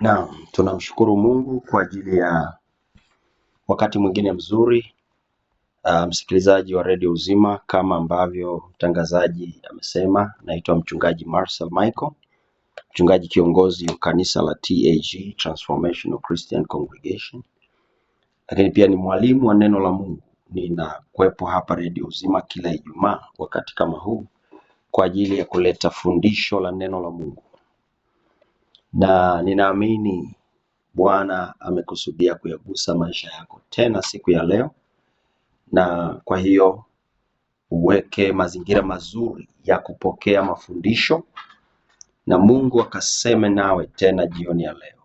Naam, tunamshukuru Mungu kwa ajili ya wakati mwingine mzuri. Msikilizaji wa Radio Uzima, kama ambavyo mtangazaji amesema, naitwa mchungaji Marcel Michael, mchungaji kiongozi wa kanisa la TAG, Transformational Christian Congregation, lakini pia ni mwalimu wa neno la Mungu. Ninakuwepo hapa Radio Uzima kila Ijumaa wakati kama huu kwa ajili ya kuleta fundisho la neno la Mungu, na ninaamini Bwana amekusudia kuyagusa maisha yako tena siku ya leo, na kwa hiyo uweke mazingira mazuri ya kupokea mafundisho na Mungu akaseme nawe tena jioni ya leo.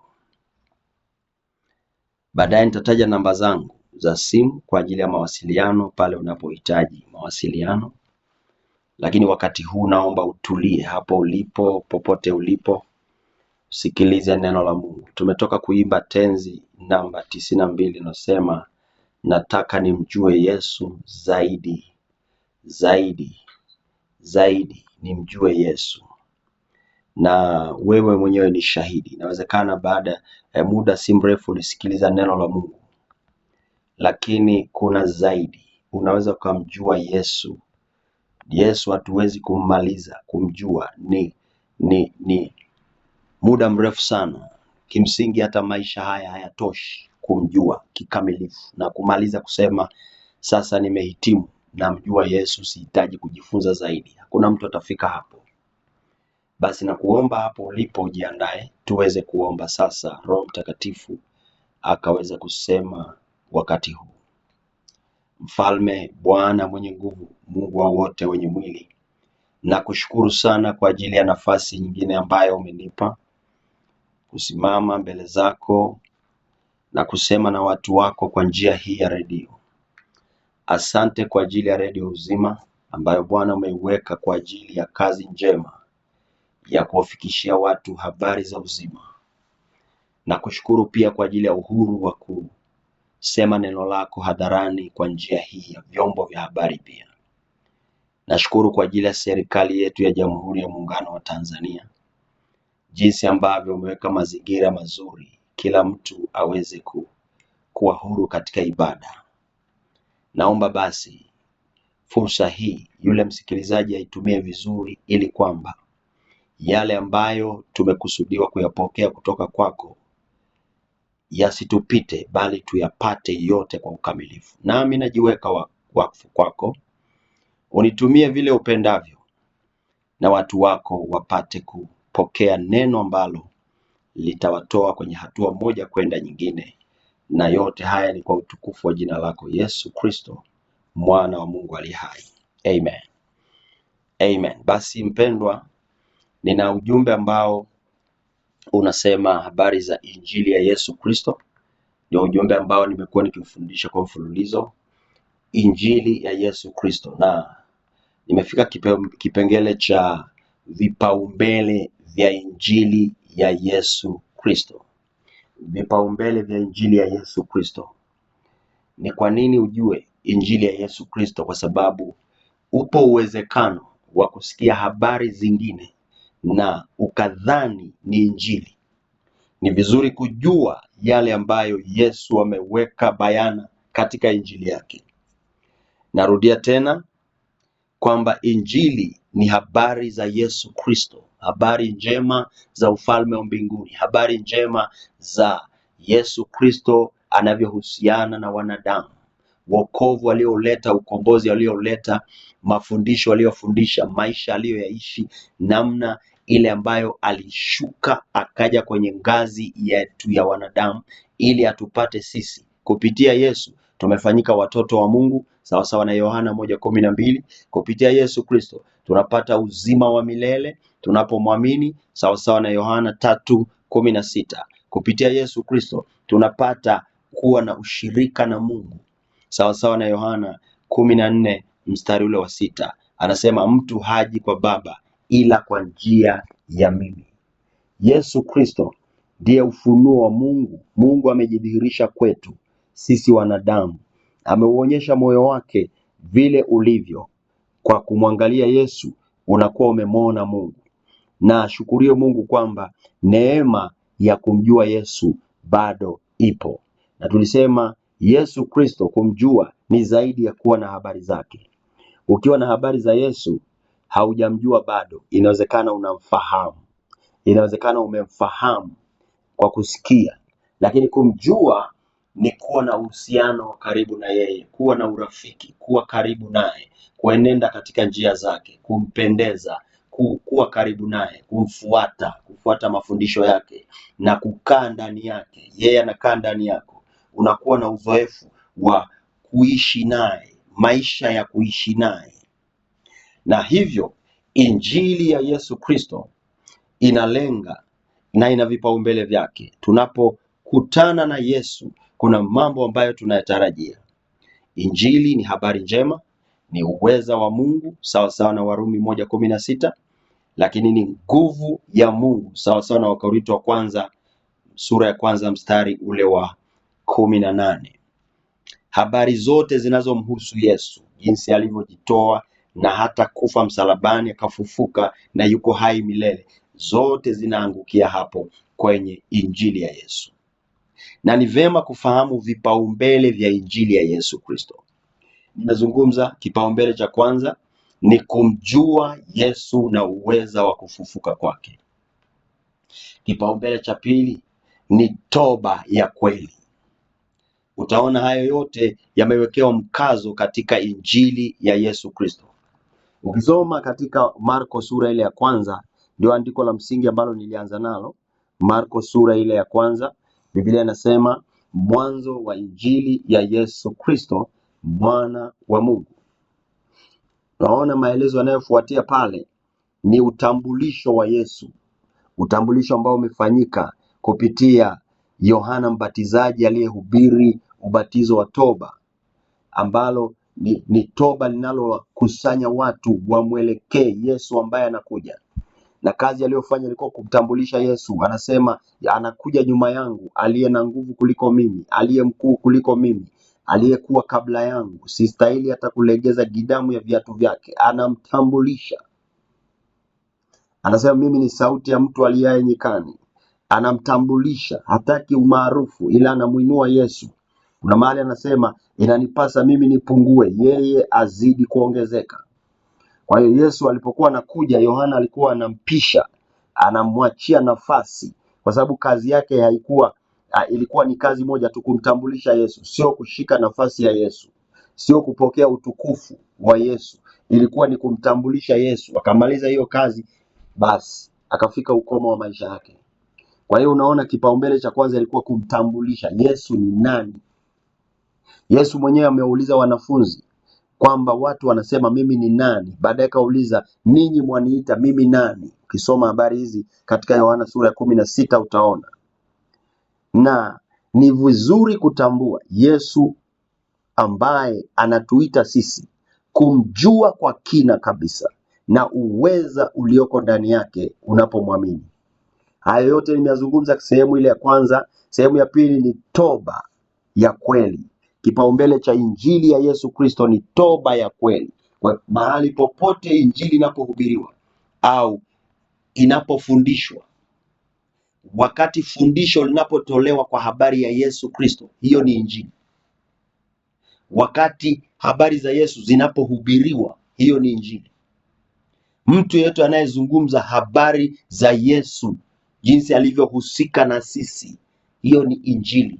Baadaye nitataja namba zangu za simu kwa ajili ya mawasiliano pale unapohitaji mawasiliano, lakini wakati huu naomba utulie hapo ulipo, popote ulipo, sikilize neno la Mungu. Tumetoka kuimba tenzi namba 92 inasema, nataka nimjue Yesu zaidi, zaidi, zaidi, nimjue Yesu. Na wewe mwenyewe ni shahidi. Inawezekana baada ya muda si mrefu ulisikiliza neno la Mungu, lakini kuna zaidi. Unaweza kumjua Yesu. Yesu hatuwezi kummaliza kumjua, ni muda mrefu sana. Kimsingi hata maisha haya hayatoshi kumjua kikamilifu na kumaliza kusema sasa nimehitimu, namjua Yesu, sihitaji kujifunza zaidi. Hakuna mtu atafika hapo. Basi na kuomba hapo ulipo ujiandae, tuweze kuomba sasa Roho Mtakatifu akaweza kusema wakati huu. Mfalme, Bwana mwenye nguvu, Mungu wa wote wenye mwili, nakushukuru sana kwa ajili ya nafasi nyingine ambayo umenipa kusimama mbele zako na kusema na watu wako kwa njia hii ya redio. Asante kwa ajili ya Radio Uzima ambayo Bwana umeiweka kwa ajili ya kazi njema ya kuwafikishia watu habari za uzima. Na kushukuru pia kwa ajili ya uhuru wa kusema neno lako hadharani kwa njia hii ya vyombo vya habari pia. Nashukuru kwa ajili ya serikali yetu ya Jamhuri ya Muungano wa Tanzania, jinsi ambavyo umeweka mazingira mazuri kila mtu aweze kuwa huru katika ibada. Naomba basi fursa hii yule msikilizaji aitumie vizuri, ili kwamba yale ambayo tumekusudiwa kuyapokea kutoka kwako yasitupite, bali tuyapate yote kwa ukamilifu. Nami najiweka wakfu kwako, unitumie vile upendavyo, na watu wako wapate kupokea neno ambalo litawatoa kwenye hatua moja kwenda nyingine. Na yote haya ni kwa utukufu wa jina lako Yesu Kristo, mwana wa Mungu aliye hai. Amen. Amen. Basi mpendwa, nina ujumbe ambao unasema habari za injili ya Yesu Kristo. Ndio ujumbe ambao nimekuwa nikifundisha kwa mfululizo, injili ya Yesu Kristo, na nimefika kipengele cha vipaumbele vya injili ya Yesu Kristo. Vipaumbele vya injili ya Yesu Kristo. Ni kwa nini ujue injili ya Yesu Kristo? Kwa sababu upo uwezekano wa kusikia habari zingine na ukadhani ni injili. Ni vizuri kujua yale ambayo Yesu ameweka bayana katika injili yake. Narudia tena kwamba injili ni habari za Yesu Kristo, habari njema za ufalme wa mbinguni, habari njema za Yesu Kristo anavyohusiana na wanadamu, wokovu alioleta, ukombozi alioleta, mafundisho aliyofundisha, maisha aliyoyaishi, namna ile ambayo alishuka akaja kwenye ngazi yetu ya wanadamu ili atupate sisi. Kupitia Yesu tumefanyika watoto wa Mungu sawa sawa na Yohana 1:12. Kupitia Yesu Kristo tunapata uzima wa milele tunapomwamini sawa sawa na Yohana 3:16. Kupitia Yesu Kristo tunapata kuwa na ushirika na Mungu sawa sawa na Yohana 14:6. Anasema mtu haji kwa Baba ila kwa njia ya mimi. Yesu Kristo ndiye ufunuo wa Mungu. Mungu amejidhihirisha kwetu sisi wanadamu. Ameuonyesha moyo wake vile ulivyo. Kwa kumwangalia Yesu unakuwa umemwona Mungu. Na shukuriwe Mungu kwamba neema ya kumjua Yesu bado ipo. Na tulisema Yesu Kristo kumjua ni zaidi ya kuwa na habari zake. Ukiwa na habari za Yesu haujamjua bado. Inawezekana unamfahamu, inawezekana umemfahamu kwa kusikia, lakini kumjua ni kuwa na uhusiano karibu na yeye, kuwa na urafiki, kuwa karibu naye, kuenenda katika njia zake, kumpendeza, kuwa karibu naye, kufuata mafundisho yake na kukaa ndani yake. Yeye anakaa ndani yako, unakuwa na uzoefu wa kuishi naye, maisha ya kuishi naye. Na hivyo injili ya Yesu Kristo inalenga na ina vipaumbele vyake. Tunapokutana na Yesu kuna mambo ambayo tunayatarajia. Injili ni habari njema, ni uweza wa Mungu sawa sawa na Warumi 1:16, lakini ni nguvu ya Mungu sawa sawa na Wakorintho wa kwanza sura ya kwanza mstari ule wa 18. Habari zote zinazomhusu Yesu, jinsi alivyojitoa na hata kufa msalabani akafufuka na yuko hai milele, zote zinaangukia hapo kwenye injili ya Yesu. Na ni vema kufahamu vipaumbele vya injili ya Yesu Kristo. Nimezungumza kipaumbele cha kwanza ni kumjua Yesu na uweza wa kufufuka kwake. Kipaumbele cha pili ni toba ya kweli. Utaona hayo yote yamewekewa mkazo katika injili ya Yesu Kristo. Ukisoma katika Marko sura ile ya kwanza, ndio andiko la msingi ambalo nilianza nalo. Marko sura ile ya kwanza, Biblia inasema mwanzo wa injili ya Yesu Kristo mwana wa Mungu. Naona maelezo yanayofuatia pale ni utambulisho wa Yesu, utambulisho ambao umefanyika kupitia Yohana Mbatizaji aliyehubiri ubatizo wa toba, ambalo ni toba linalokusanya watu wamwelekee Yesu ambaye anakuja. Na kazi aliyofanya ilikuwa kumtambulisha Yesu. Anasema anakuja nyuma yangu aliye na nguvu kuliko mimi, aliye mkuu kuliko mimi, aliyekuwa kabla yangu, sistahili hata kulegeza gidamu ya viatu vyake. Anamtambulisha, anasema mimi ni sauti ya mtu aliyaye nyikani. Anamtambulisha, hataki umaarufu ila anamuinua Yesu. Kuna mahali anasema inanipasa mimi nipungue, yeye azidi kuongezeka. Kwa hiyo Yesu alipokuwa anakuja, Yohana alikuwa anampisha, anamwachia nafasi, kwa sababu kazi yake ilikuwa ni kazi moja tu, kumtambulisha Yesu, sio kushika nafasi ya Yesu, sio kupokea utukufu wa Yesu, ilikuwa ni kumtambulisha Yesu. Akamaliza hiyo kazi, basi akafika ukomo wa maisha yake. Kwa hiyo unaona kipaumbele cha kwanza ilikuwa kumtambulisha Yesu ni nani. Yesu mwenyewe ameuliza wanafunzi kwamba watu wanasema mimi ni nani? Baadaye kauliza ninyi mwaniita mimi nani? Ukisoma habari hizi katika Yohana sura ya 16 utaona. Na ni vizuri kutambua Yesu ambaye anatuita sisi kumjua kwa kina kabisa na uweza ulioko ndani yake unapomwamini. Hayo yote nimeyazungumza sehemu ile ya kwanza. Sehemu ya pili ni toba ya kweli. Kipaumbele cha injili ya Yesu Kristo ni toba ya kweli. Kwa mahali popote injili inapohubiriwa au inapofundishwa, wakati fundisho linapotolewa kwa habari ya Yesu Kristo, hiyo ni injili. Wakati habari za Yesu zinapohubiriwa, hiyo ni injili. Mtu yeyote anayezungumza habari za Yesu, jinsi alivyohusika na sisi, hiyo ni injili.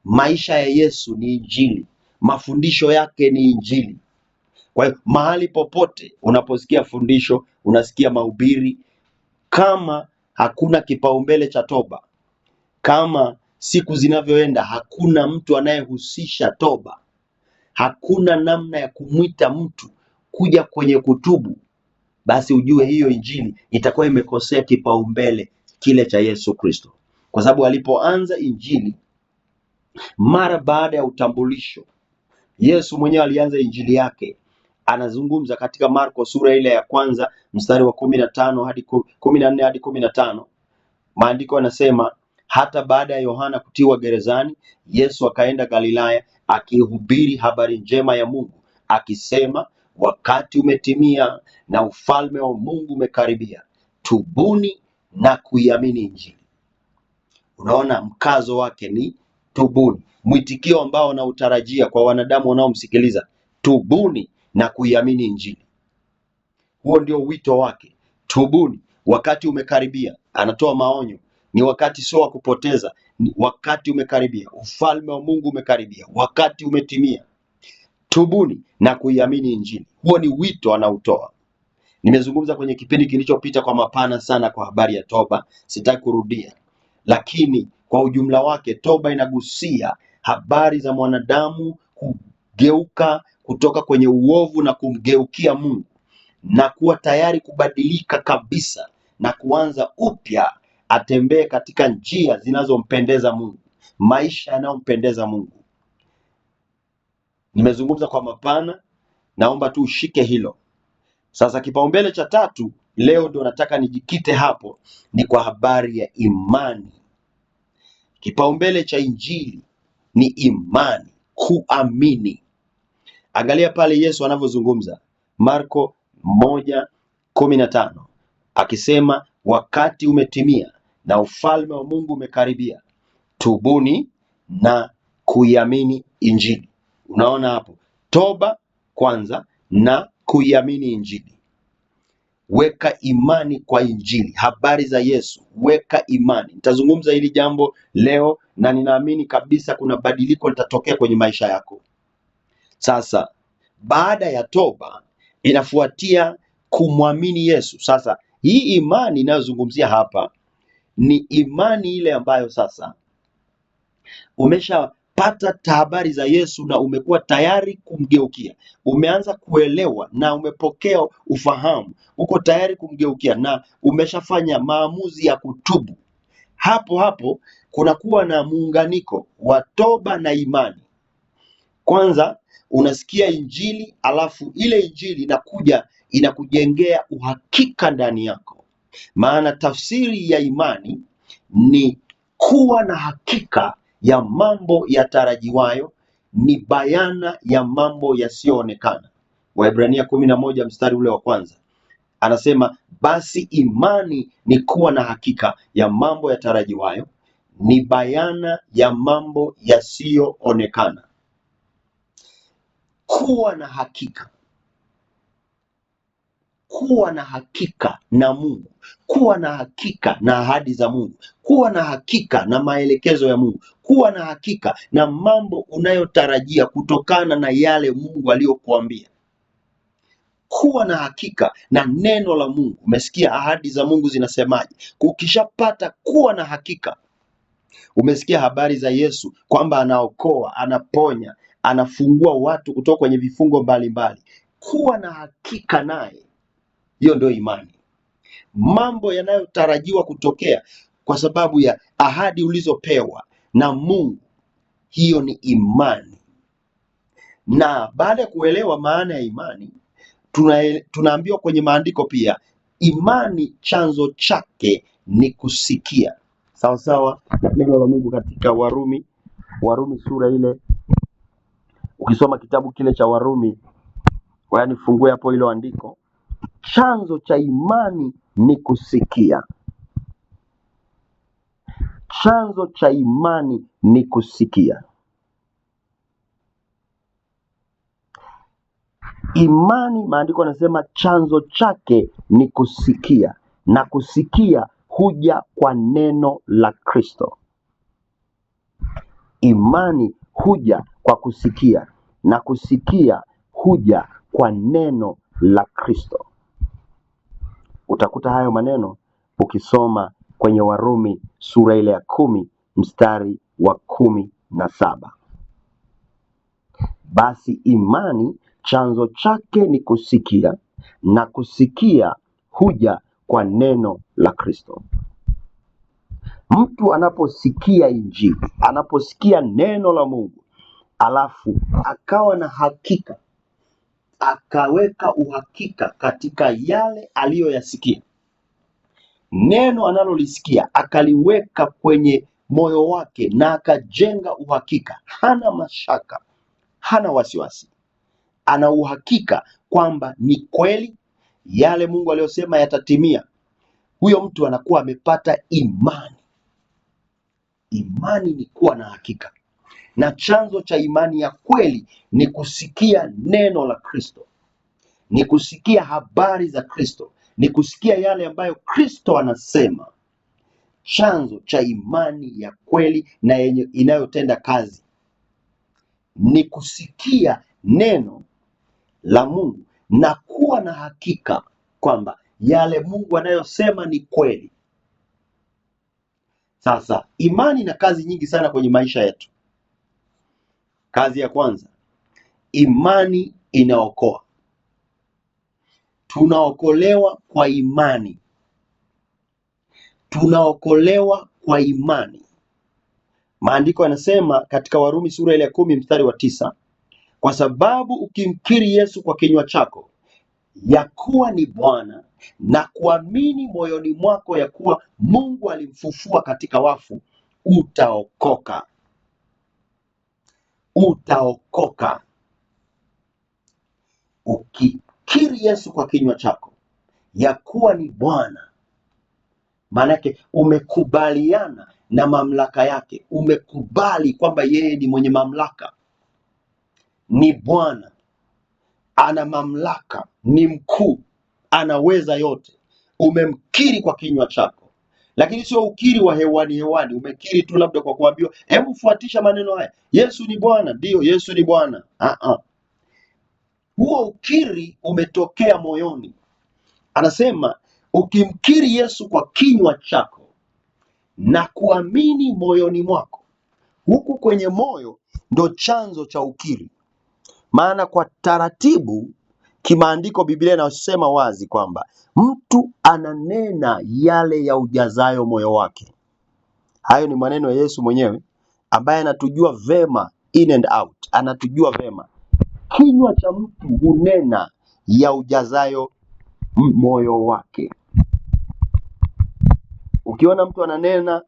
Maisha ya Yesu ni injili, mafundisho yake ni injili. Kwa hiyo mahali popote unaposikia fundisho, unasikia mahubiri, kama hakuna kipaumbele cha toba, kama siku zinavyoenda hakuna mtu anayehusisha toba, hakuna namna ya kumwita mtu kuja kwenye kutubu, basi ujue hiyo injili itakuwa imekosea kipaumbele kile cha Yesu Kristo. Kwa sababu alipoanza injili mara baada ya utambulisho, Yesu mwenyewe alianza injili yake. Anazungumza katika Marko sura ile ya kwanza mstari wa 15 hadi 14 hadi 15. Maandiko yanasema hata baada ya Yohana kutiwa gerezani, Yesu akaenda Galilaya akihubiri habari njema ya Mungu, akisema wakati umetimia na ufalme wa Mungu umekaribia, tubuni na kuiamini injili. Unaona mkazo wake ni tubuni. Mwitikio ambao anautarajia kwa wanadamu wanaomsikiliza, tubuni na kuiamini Injili. Huo ndio wito wake, tubuni, wakati umekaribia. Anatoa maonyo, ni wakati sio wa kupoteza, ni wakati umekaribia, ufalme wa Mungu umekaribia, wakati umetimia. Tubuni na kuiamini Injili. Huo ni wito anautoa. Nimezungumza kwenye kipindi kilichopita kwa mapana sana kwa habari ya toba, sitaki kurudia. Lakini kwa ujumla wake toba inagusia habari za mwanadamu kugeuka kutoka kwenye uovu na kumgeukia Mungu na kuwa tayari kubadilika kabisa na kuanza upya, atembee katika njia zinazompendeza Mungu, maisha yanayompendeza Mungu. Nimezungumza kwa mapana, naomba tu ushike hilo. Sasa kipaumbele cha tatu leo ndio nataka nijikite hapo, ni kwa habari ya imani. Kipaumbele cha Injili ni imani, kuamini. Angalia pale Yesu anavyozungumza, Marko 1:15, akisema wakati umetimia na ufalme wa Mungu umekaribia, tubuni na kuiamini Injili. Unaona hapo, toba kwanza na kuiamini Injili. Weka imani kwa Injili, habari za Yesu, weka imani. Nitazungumza hili jambo leo na ninaamini kabisa kuna badiliko litatokea kwenye maisha yako. Sasa baada ya toba inafuatia kumwamini Yesu. Sasa hii imani inayozungumzia hapa ni imani ile ambayo sasa umeshapata habari za Yesu na umekuwa tayari kumgeukia. Umeanza kuelewa na umepokea ufahamu, uko tayari kumgeukia na umeshafanya maamuzi ya kutubu. Hapo hapo kunakuwa na muunganiko wa toba na imani. Kwanza unasikia Injili, alafu ile Injili inakuja inakujengea uhakika ndani yako. Maana tafsiri ya imani ni kuwa na hakika ya mambo yatarajiwayo, ni bayana ya mambo yasiyoonekana. Waebrania 11 mstari ule wa kwanza anasema, basi imani ni kuwa na hakika ya mambo yatarajiwayo, ni bayana ya mambo yasiyoonekana. Kuwa na hakika, kuwa na hakika na Mungu, kuwa na hakika na ahadi za Mungu, kuwa na hakika na maelekezo ya Mungu, kuwa na hakika na mambo unayotarajia kutokana na yale Mungu aliyokuambia. Kuwa na hakika na neno la Mungu. Umesikia ahadi za Mungu zinasemaje? Ukishapata kuwa na hakika, umesikia habari za Yesu kwamba anaokoa, anaponya, anafungua watu kutoka kwenye vifungo mbalimbali. Kuwa na hakika naye, hiyo ndio imani. Mambo yanayotarajiwa kutokea kwa sababu ya ahadi ulizopewa na Mungu, hiyo ni imani. Na baada ya kuelewa maana ya imani, tunaambiwa kwenye maandiko pia, imani chanzo chake ni kusikia. Sawa sawa neno la Mungu katika Warumi sura ile. Ukisoma kitabu kile cha Warumi, yaani fungue hapo hilo andiko. Chanzo cha imani ni kusikia. Chanzo cha imani ni kusikia. Imani, maandiko yanasema chanzo chake ni kusikia, na kusikia huja kwa neno la Kristo. Imani huja kwa kusikia na kusikia huja kwa neno la Kristo. Utakuta hayo maneno ukisoma kwenye Warumi sura ile ya 10 mstari wa 17. Basi imani chanzo chake ni kusikia, na kusikia huja kwa neno la Kristo. Mtu anaposikia Injili, anaposikia neno la Mungu, alafu akawa na hakika, akaweka uhakika katika yale aliyoyasikia, neno analolisikia akaliweka kwenye moyo wake na akajenga uhakika, hana mashaka, hana wasiwasi, ana uhakika kwamba ni kweli yale Mungu aliyosema yatatimia. Huyo mtu anakuwa amepata imani. Imani ni kuwa na hakika, na chanzo cha imani ya kweli ni kusikia neno la Kristo, ni kusikia habari za Kristo, ni kusikia yale ambayo Kristo anasema. Chanzo cha imani ya kweli na yenye inayotenda kazi ni kusikia neno la Mungu na kuwa na hakika kwamba yale Mungu anayosema ni kweli. Sasa imani ina kazi nyingi sana kwenye maisha yetu. Kazi ya kwanza, imani inaokoa. Tunaokolewa kwa imani. Tunaokolewa kwa imani. Maandiko yanasema katika Warumi sura ile ya 10 mstari wa 9, kwa sababu ukimkiri Yesu kwa kinywa chako ya kuwa ni Bwana na kuamini moyoni mwako ya kuwa Mungu alimfufua katika wafu, utaokoka. Utaokoka. Ukikiri Yesu kwa kinywa chako ya kuwa ni Bwana, maanake umekubaliana na mamlaka yake, umekubali kwamba yeye ni mwenye mamlaka, ni Bwana, ana mamlaka, ni mkuu, anaweza yote. Umemkiri kwa kinywa chako, lakini sio ukiri wa hewani, umekiri tu labda kwa kuambiwa hebu fuatisha maneno haya, Yesu ni Bwana. Ndio, Yesu ni Bwana. Huo ukiri umetokea moyoni. Anasema ukimkiri Yesu kwa kinywa chako na kuamini moyoni mwako. Huku kwenye moyo ndo chanzo cha ukiri. Maana kwa taratibu kimaandiko, Biblia inasema wazi kwamba mtu ananena yale ya ujazayo moyo wake. Hayo ni maneno ya Yesu mwenyewe ambaye anatujua vema in and out. Anatujua vema. Kinywa cha mtu hunena ya ujazayo moyo wake. Ukiona mtu ananena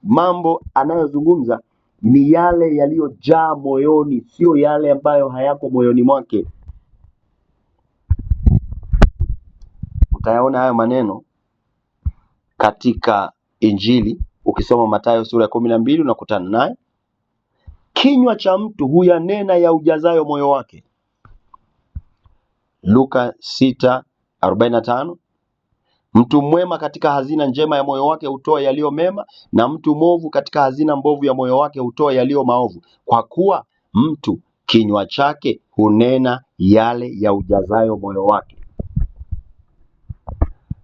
mambo anayozungumza ni yale yaliyojaa moyoni, sio yale ambayo hayako moyoni mwake. Utayaona hayo maneno katika Injili. Ukisoma Mathayo sura ya 12 unakutana naye. Kinywa cha mtu huyanena ya ujazayo moyo wake. Luka 6:45, mtu mwema katika hazina njema ya moyo wake hutoa yaliyo mema, na mtu mwovu katika hazina mbovu ya moyo wake hutoa yaliyo maovu, kwa kuwa mtu kinywa chake hunena yale ya ujazayo moyo wake.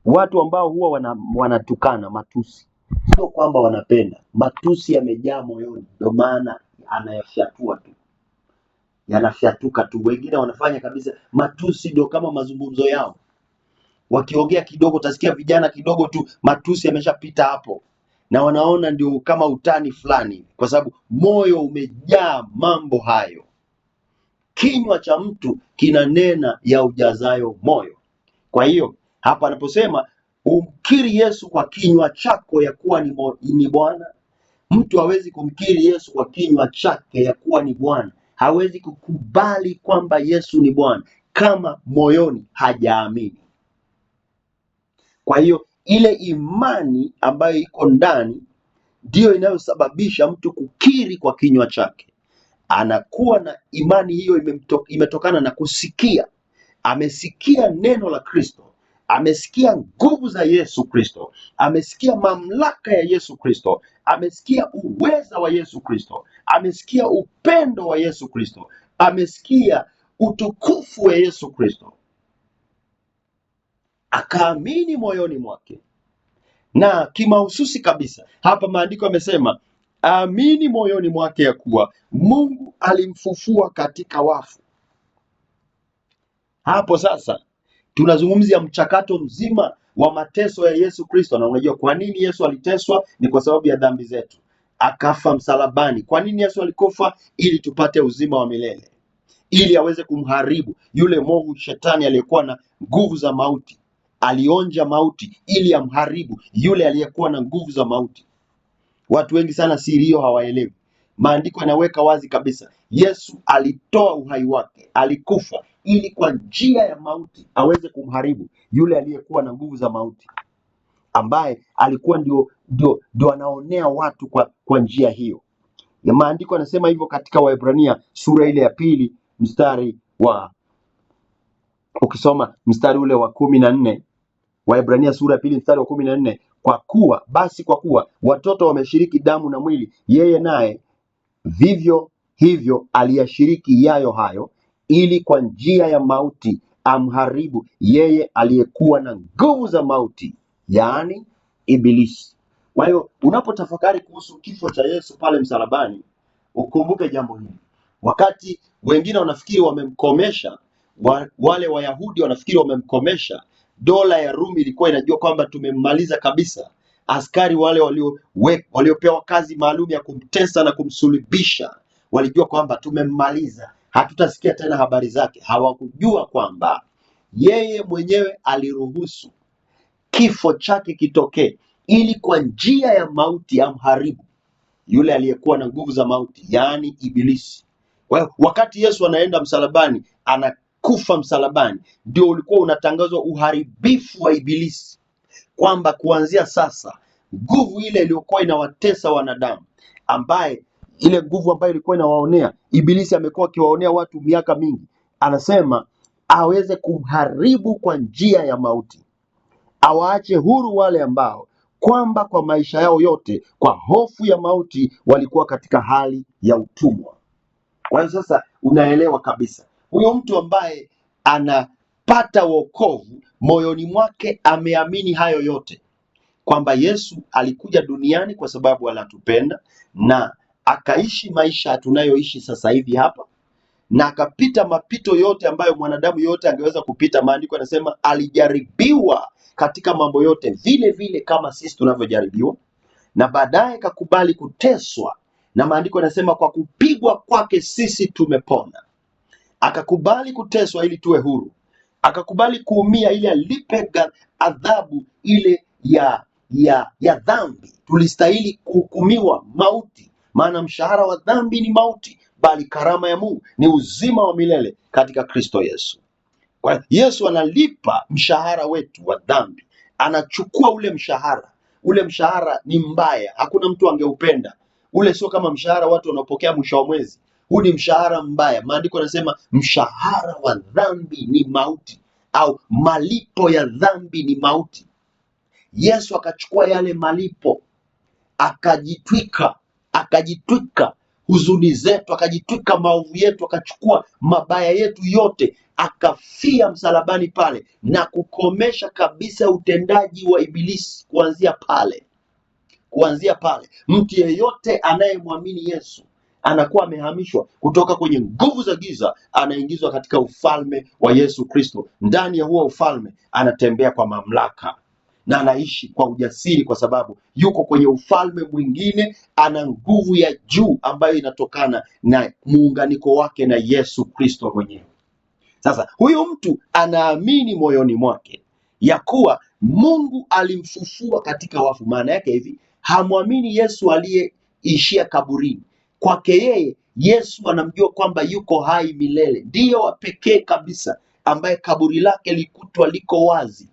Watu ambao huwa wanatukana, matusi, sio kwamba wanapenda. Matusi yamejaa moyoni, ndio maana anayafyatua tu, yanafyatuka tu. Wengine wanafanya kabisa, matusi ndio kama mazungumzo yao. Wakiongea kidogo utasikia vijana kidogo tu matusi yameshapita hapo, na wanaona ndio kama utani fulani, kwa sababu moyo umejaa mambo hayo. Kinywa cha mtu kinanena ya ujazayo moyo. Kwa hiyo hapa anaposema umkiri Yesu kwa kinywa chako ya kuwa ni Bwana, mtu hawezi kumkiri Yesu kwa kinywa chake ya kuwa ni Bwana, hawezi kukubali kwamba Yesu ni Bwana kama moyoni hajaamini. Kwa hiyo ile imani ambayo iko ndani ndiyo inayosababisha mtu kukiri kwa kinywa chake. Anakuwa na imani hiyo, imetokana na kusikia. Amesikia neno la Kristo, amesikia nguvu za Yesu Kristo, amesikia mamlaka ya Yesu Kristo, amesikia uweza wa Yesu Kristo, amesikia upendo wa Yesu Kristo, amesikia utukufu wa Yesu Kristo, akaamini moyoni mwake. Na kimahususi kabisa hapa maandiko yamesema amini moyoni mwake ya kuwa Mungu alimfufua katika wafu. Hapo sasa tunazungumzia mchakato mzima wa mateso ya Yesu Kristo. Na unajua kwa nini Yesu aliteswa? Ni kwa sababu ya dhambi zetu, akafa msalabani. Kwa nini Yesu alikufa? Ili tupate uzima wa milele, ili aweze kumharibu yule mwovu shetani aliyekuwa na nguvu za mauti. Alionja mauti ili amharibu yule aliyekuwa na nguvu za mauti. Watu wengi sana siri hiyo hawaelewi. Maandiko yanaweka wazi kabisa, Yesu alitoa uhai wake, alikufa ili kwa njia ya mauti aweze kumharibu yule aliyekuwa na nguvu za mauti. ambaye alikuwa ndio anaonea watu kwa njia hiyo. Ya maandiko yanasema hivyo katika Waebrania sura ile ya pili ukisoma mstari ule wa 14, Waebrania sura ya pili mstari wa 14, kwa kuwa watoto wameshiriki damu na mwili, yeye naye vivyo hivyo aliyashiriki yayo hayo, ili kwa njia ya mauti amharibu yeye aliyekuwa na nguvu za mauti, yaani Ibilisi. Kwa hiyo unapotafakari kuhusu kifo cha Yesu pale msalabani, ukumbuke jambo hili. Wakati wengine wanafikiri wamemkomesha, wale Wayahudi wanafikiri wamemkomesha, dola ya Rumi ilikuwa inajua kwamba tumemmaliza kabisa. Askari wale waliopewa kazi maalum ya kumtesa na kumsulubisha walijua kwamba tumemmaliza, hatutasikia tena habari zake. Hawakujua kwamba yeye mwenyewe aliruhusu kifo chake kitokee ili kwa njia ya mauti amharibu yule aliyekuwa na nguvu za mauti, yaani Ibilisi. Kwa hiyo wakati Yesu anaenda msalabani, anakufa msalabani, ndio ulikuwa unatangazwa uharibifu wa Ibilisi, kwamba kuanzia sasa nguvu ile iliyokuwa inawatesa wanadamu, ile nguvu ambayo ilikuwa inawaonea, Ibilisi amekuwa akiwaonea watu miaka mingi, anasema aweze kumharibu kwa njia ya mauti, awaache huru wale ambao kwamba kwa maisha yao yote kwa hofu ya mauti walikuwa katika hali ya utumwa. Kwa hiyo sasa unaelewa kabisa, huyo mtu ambaye anapata wokovu moyoni mwake ameamini hayo yote, kwamba Yesu alikuja duniani kwa sababu anatupenda na akaishi maisha tunayoishi sasa hivi hapa, na akapita mapito yote ambayo mwanadamu yote angeweza kupita. Maandiko yanasema alijaribiwa katika mambo yote vile vile kama sisi tunavyojaribiwa, na baadaye kakubali kuteswa, na maandiko yanasema kwa kupigwa kwake sisi tumepona. Akakubali kuteswa ili tuwe huru, akakubali kuumia ili alipe adhabu ile ya dhambi. Tulistahili kuhukumiwa mauti, maana mshahara wa dhambi ni mauti, bali karama ya Mungu ni uzima wa milele katika Kristo Yesu. Kwa hiyo Yesu analipa mshahara wetu wa dhambi, anachukua ule mshahara. Ule mshahara ni mbaya, hakuna mtu angeupenda. Ule sio kama mshahara watu wanaopokea mwisho wa mwezi. Huu ni mshahara mbaya. Maandiko yanasema mshahara wa dhambi ni mauti, au malipo ya dhambi ni mauti. Yesu akachukua yale malipo, akajitwika huzuni zetu, akajitwika maovu yetu, akachukua mabaya yetu yote, akafia msalabani pale na kukomesha kabisa utendaji wa Ibilisi. Kuanzia pale mtu yeyote anayemwamini Yesu anakuwa amehamishwa kutoka kwenye nguvu za giza, anaingizwa katika ufalme wa Yesu Kristo. Ndani ya huo ufalme anatembea kwa mamlaka na anaishi kwa ujasiri, kwa sababu yuko kwenye ufalme mwingine. Ana nguvu ya juu ambayo inatokana na muunganiko wake na Yesu Kristo mwenyewe. Sasa huyu mtu anaamini moyoni mwake ya kuwa Mungu alimfufua katika wafu. Maana yake hivi, hamwamini Yesu aliyeishia kaburini. Kwake yeye, Yesu anamjua kwamba yuko hai milele, ndiyo wa pekee kabisa ambaye kaburi lake likutwa liko wazi,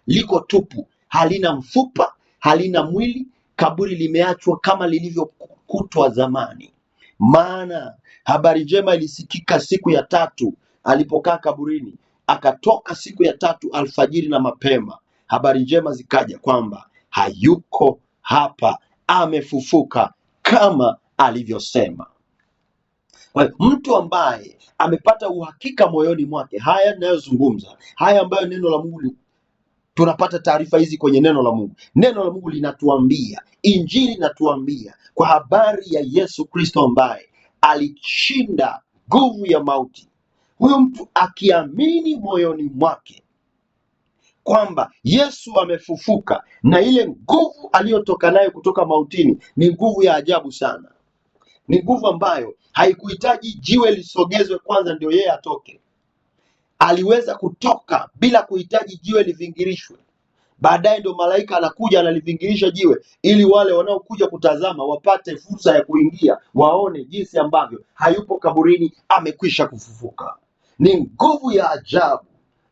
liko tupu, halina mfupa, halina mwili. Kaburi limeachwa kama lilivyokutwa zamani. Maana habari njema ilisikika siku ya tatu alipokaa kaburini, akatoka siku ya tatu alfajiri na mapema. Habari njema zikaja kwamba hayuko hapa, amefufuka kama alivyosema. Mtu ambaye amepata uhakika moyoni mwake, haya ninayozungumza, haya ambayo neno la Mungu, tunapata taarifa hizi kwenye neno la Mungu. Neno la Mungu linatuambia, Injili inatuambia kwa habari ya Yesu Kristo ambaye alishinda nguvu ya mauti. Huyo mtu akiamini moyoni mwake kwamba Yesu amefufuka na ile nguvu aliyotoka nayo kutoka mautini ni nguvu ya ajabu sana. Ni nguvu ambayo haikuhitaji jiwe lisogezwe kwanza ndio yeye atoke. Aliweza kutoka bila kuhitaji jiwe livingirishwe. Baadaye ndio malaika anakuja analivingirisha jiwe ili wale wanaokuja kutazama wapate fursa ya kuingia, waone jinsi ambavyo hayupo kaburini, amekwisha kufufuka. Ni nguvu ya ajabu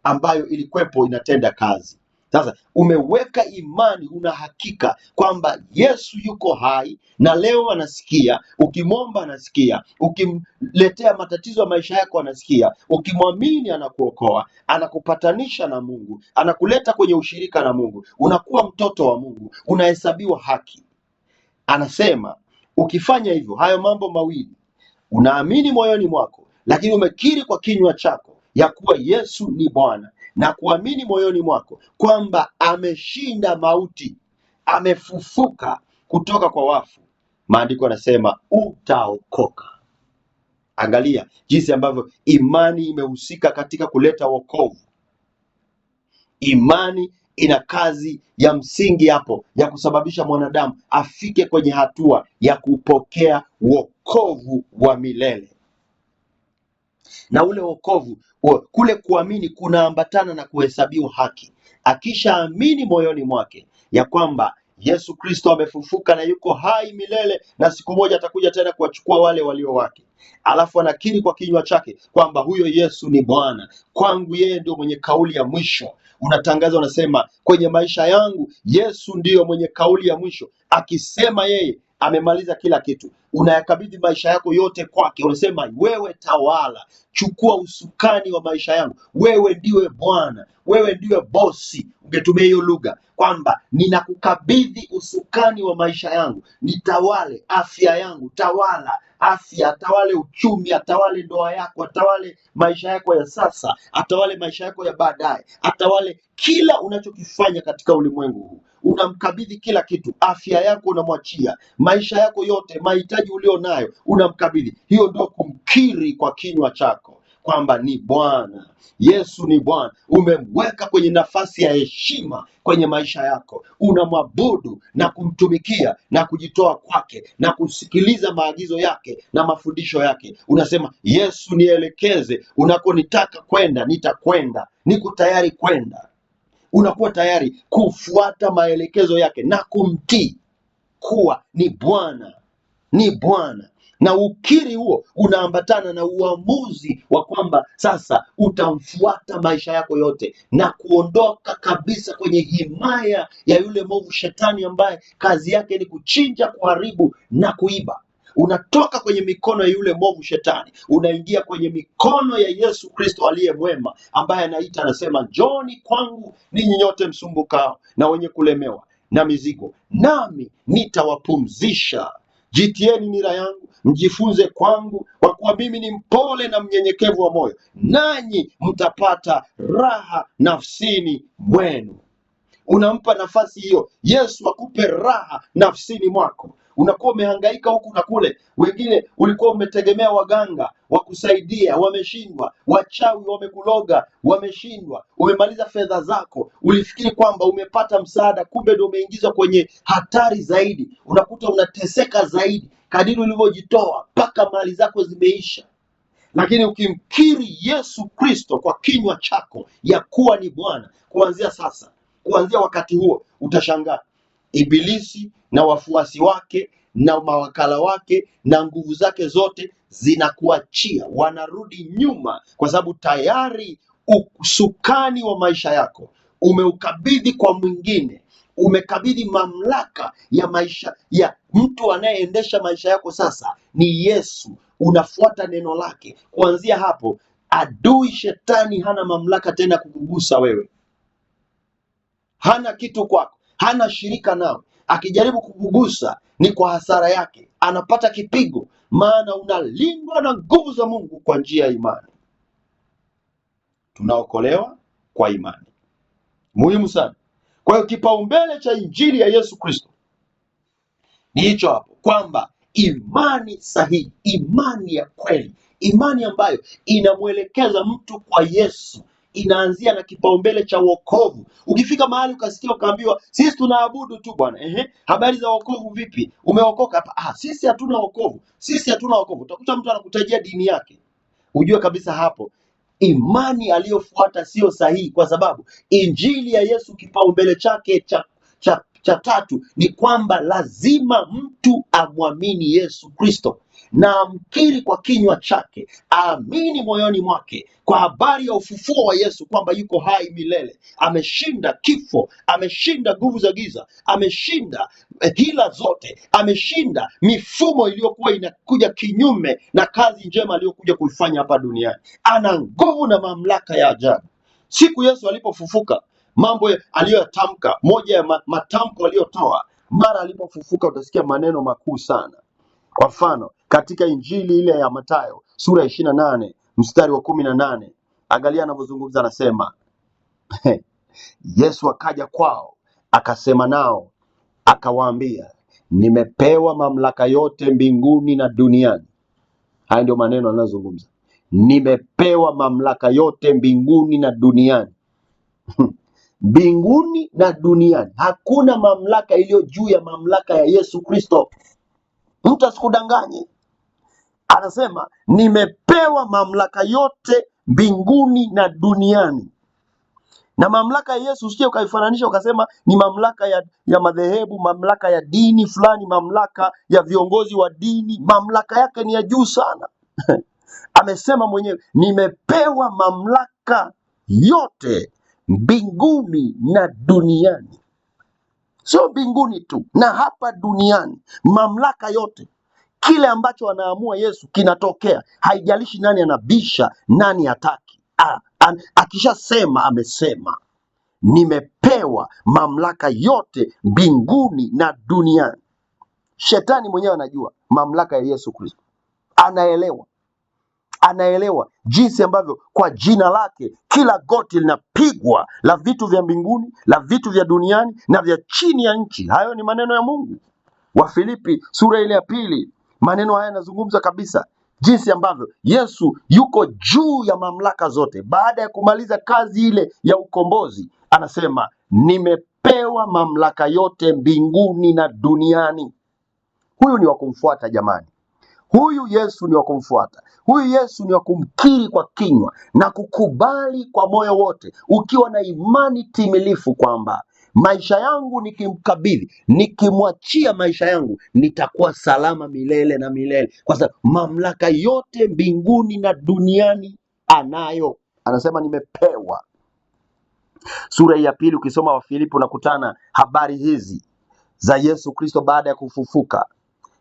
ambayo ilikuwepo inatenda kazi. Sasa umeweka imani, una hakika kwamba Yesu yuko hai na leo anasikia. Ukimwomba anasikia, ukimletea matatizo ya maisha yako anasikia, ukimwamini anakuokoa, anakupatanisha na Mungu, anakuleta kwenye ushirika na Mungu, unakuwa mtoto wa Mungu, unahesabiwa haki. Anasema ukifanya hivyo, hayo mambo mawili, unaamini moyoni mwako lakini umekiri kwa kinywa chako ya kuwa Yesu ni Bwana, na kuamini moyoni mwako kwamba ameshinda mauti, amefufuka kutoka kwa wafu, maandiko yanasema utaokoka. Angalia jinsi ambavyo imani imehusika katika kuleta wokovu. Imani ina kazi ya msingi hapo ya kusababisha mwanadamu afike kwenye hatua ya kupokea wokovu wa milele. Na ule wokovu, kule kuamini kunaambatana na kuhesabiwa haki. Akishaamini moyoni mwake ya kwamba Yesu Kristo amefufuka na yuko hai milele na siku moja atakuja tena kuwachukua wale walio wake, alafu anakiri kwa kinywa chake kwamba huyo Yesu ni Bwana, kwangu yeye ndio mwenye kauli ya mwisho. Unatangaza, unasema kwenye maisha yangu Yesu ndiyo mwenye kauli ya mwisho. Akisema yeye amemaliza kila kitu, unayakabidhi maisha yako yote kwake. Unasema wewe tawala, chukua usukani wa maisha yangu, wewe ndiwe Bwana, wewe ndiwe bosi. Ungetumia hiyo lugha kwamba ninakukabidhi usukani wa maisha yangu, nitawale afya yangu, tawala afya, atawale uchumi, atawale ndoa yako, atawale maisha yako ya sasa, atawale maisha yako ya baadaye, atawale kila unachokifanya katika ulimwengu huu. Unamkabidhi kila kitu. Afya yako unamwachia, maisha yako yote, mahitaji ulio nayo unamkabidhi. Hiyo ndio kumkiri kwa kinywa chako kwamba ni Bwana. Yesu ni Bwana. Umemweka kwenye nafasi ya heshima kwenye maisha yako, unamwabudu na kumtumikia na kujitoa kwake na kusikiliza maagizo yake na mafundisho yake. Unasema Yesu, nielekeze unakonitaka kwenda, nitakwenda, niko tayari kwenda. Unakuwa tayari kufuata maelekezo yake na kumtii kuwa ni Bwana, ni Bwana. Na ukiri huo unaambatana na uamuzi wa kwamba sasa utamfuata maisha yako yote na kuondoka kabisa kwenye himaya ya yule mwovu Shetani, ambaye kazi yake ni kuchinja, kuharibu na kuiba. Unatoka kwenye mikono ya yule mwovu Shetani, unaingia kwenye mikono ya Yesu Kristo aliye mwema, ambaye anaita, anasema, njooni kwangu ninyi nyote msumbukao na wenye kulemewa na mizigo, nami nitawapumzisha. Jitieni nira yangu, mjifunze kwangu, kwa kuwa mimi ni mpole na mnyenyekevu wa moyo, nanyi mtapata raha nafsini mwenu. Unampa nafasi hiyo Yesu akupe raha nafsini mwako. Unakuwa umehangaika huku na kule, wengine ulikuwa umetegemea waganga wakusaidia, wameshindwa, wachawi wamekuloga, wameshindwa, umemaliza fedha zako, ulifikiri kwamba umepata msaada, kumbe ndio umeingizwa kwenye hatari zaidi. Unakuta unateseka zaidi kadiri ulivyojitoa, mpaka mali zako zimeisha. Lakini ukimkiri Yesu Kristo kwa kinywa chako ya kuwa ni Bwana, kuanzia sasa, kuanzia wakati huo, utashangaa Ibilisi na wafuasi wake na mawakala wake na nguvu zake zote zinakuachia, wanarudi nyuma, kwa sababu tayari usukani wa maisha yako umeukabidhi kwa mwingine. Umekabidhi mamlaka ya maisha ya mtu anayeendesha maisha yako sasa ni Yesu. Unafuata neno lake. Kuanzia hapo, adui Shetani hana mamlaka tena kukugusa wewe, hana kitu kwako, hana shirika nao. Akijaribu kukugusa ni kwa hasara yake, anapata kipigo, maana unalindwa na nguvu za Mungu kwa njia ya imani. Tunaokolewa kwa imani, muhimu sana. Kwa hiyo kipaumbele cha injili ya Yesu Kristo ni hicho hapo, kwamba imani sahihi, imani ya kweli, imani ambayo inamwelekeza mtu kwa Yesu, inaanzia na kipaumbele cha wokovu. Ukifika mahali ukasikia ukaambiwa sisi tunaabudu tu bwana, habari za wokovu vipi? Umeokoka hapa? Sisi hatuna wokovu, sisi hatuna wokovu. Utakuta mtu anakutajia dini yake, ujue kabisa hapo imani aliyofuata sio sahihi, kwa sababu injili ya Yesu kipaumbele chake cha tatu ni kwamba lazima mtu amwamini Yesu Kristo. na amkiri kwa kinywa chake, aamini moyoni mwake kwa habari ya ufufuo wa Yesu kwamba yuko hai milele, ameshinda kifo, ameshinda nguvu za giza, ameshinda hila zote, ameshinda mifumo iliyokuwa inakuja kinyume na kazi njema aliyokuja kuifanya hapa duniani. Ana nguvu na mamlaka ya ajabu. Siku Yesu alipofufuka, mambo aliyoyatamka, moja ya matamko aliyotoa mara alipofufuka, utasikia maneno makuu sana. Kwa mfano, katika Injili ile ya Mathayo sura ya 28 mstari wa 18, angalia anavyozungumza, anasema Yesu akaja kwao akasema nao akawaambia, nimepewa mamlaka yote mbinguni na duniani. Haya ndio maneno anayozungumza, nimepewa mamlaka yote mbinguni na duniani. Mbinguni na duniani, hakuna mamlaka iliyo juu ya mamlaka ya Yesu Kristo. Mtu asikudanganye. Anasema nimepewa mamlaka yote mbinguni na duniani. Na mamlaka ya Yesu usije ukaifananisha ukasema ni mamlaka ya madhehebu, mamlaka ya dini fulani, mamlaka ya viongozi wa dini. Mamlaka yake ni ya juu sana. Amesema mwenyewe, nimepewa mamlaka yote mbinguni na duniani. Sio mbinguni tu, na hapa duniani, mamlaka yote. Kile ambacho anaamua Yesu kinatokea, haijalishi nani anabisha, nani hataki. Akishasema amesema, nimepewa mamlaka yote mbinguni na duniani. Shetani mwenyewe anajua mamlaka ya Yesu Kristo, anaelewa jinsi ambavyo kwa jina lake kila goti linapigwa, la vitu vya mbinguni, la vitu vya duniani na vya chini ya nchi. Hayo ni maneno ya Mungu. Wafilipi sura ile ya 2, maneno haya yanazungumza kabisa jinsi ambavyo Yesu yuko juu ya mamlaka zote. Baada ya kumaliza kazi ile ya ukombozi, anasema nimepewa mamlaka yote mbinguni na duniani. Huyu ni wa kumfuata jamani. Huyu Yesu ni wa kumfuata. Huyu Yesu ni wa kumkiri kwa kinywa na kukubali kwa moyo wote, ukiwa na imani timilifu kwamba maisha yangu nikimkabidhi, nikimwachia maisha yangu, nitakuwa salama milele na milele, kwa sababu mamlaka yote mbinguni na duniani anayo. Anasema nimepewa. Sura ya 2 ukisoma Wafilipi unakutana habari hizi za Yesu Kristo baada ya kufufuka.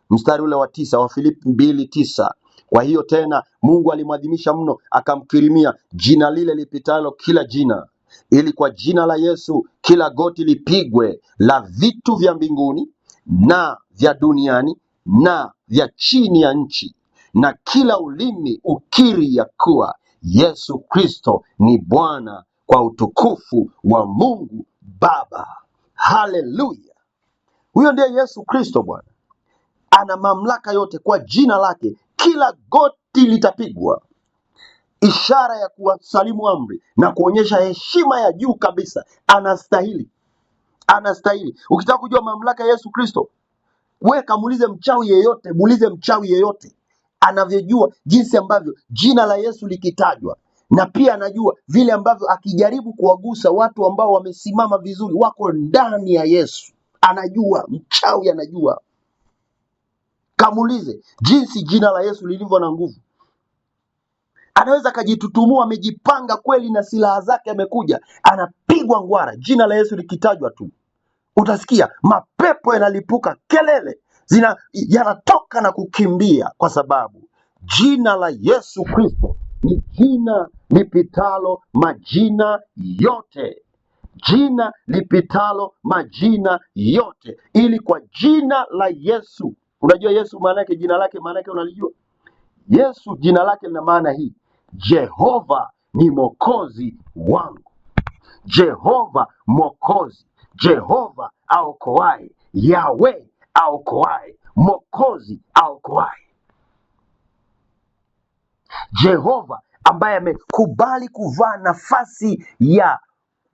Mstari ule wa 9, Wafilipi 2:9, kwa hiyo tena Mungu alimwadhimisha mno, akamkirimia jina lile lipitalo kila jina, ili kwa jina la Yesu kila goti lipigwe, la vitu vya mbinguni na vya duniani na vya chini ya nchi, na kila ulimi ukiri ya kuwa Yesu Kristo ni Bwana, kwa utukufu wa Mungu Baba. Haleluya! Huyo ndiye Yesu Kristo Bwana. Ana mamlaka yote. Kwa jina lake kila goti litapigwa, ishara ya kuwasalimu amri na kuonyesha heshima ya juu kabisa. Anastahili. Ukitaka kujua mamlaka ya Yesu Kristo, wewe kamuulize mchawi yeyote, muulize mchawi yeyote, anavyojua jinsi ambavyo jina la Yesu likitajwa, na pia anajua vile ambavyo akijaribu kuwagusa watu ambao wamesimama vizuri, wako ndani ya Yesu. Anajua, mchawi anajua. Kamuulize jinsi jina la Yesu lilivyo na nguvu. Anaweza kajitutumua, amejipanga kweli na silaha zake, amekuja anapigwa ngwara. Jina la Yesu likitajwa tu, utasikia mapepo yanalipuka, kelele yanatoka na kukimbia, kwa sababu jina la Yesu Kristo ni jina lipitalo majina yote. Jina lipitalo majina yote, ili kwa jina la Yesu. Unajua Yesu maana yake, jina lake maana yake unalijua? Yesu jina lake lina maana hii: Jehova ni mwokozi wangu. Jehova mwokozi, Jehova aokoaye, Yahweh aokoaye, mwokozi aokoaye. Jehova ambaye amekubali kuvaa nafasi ya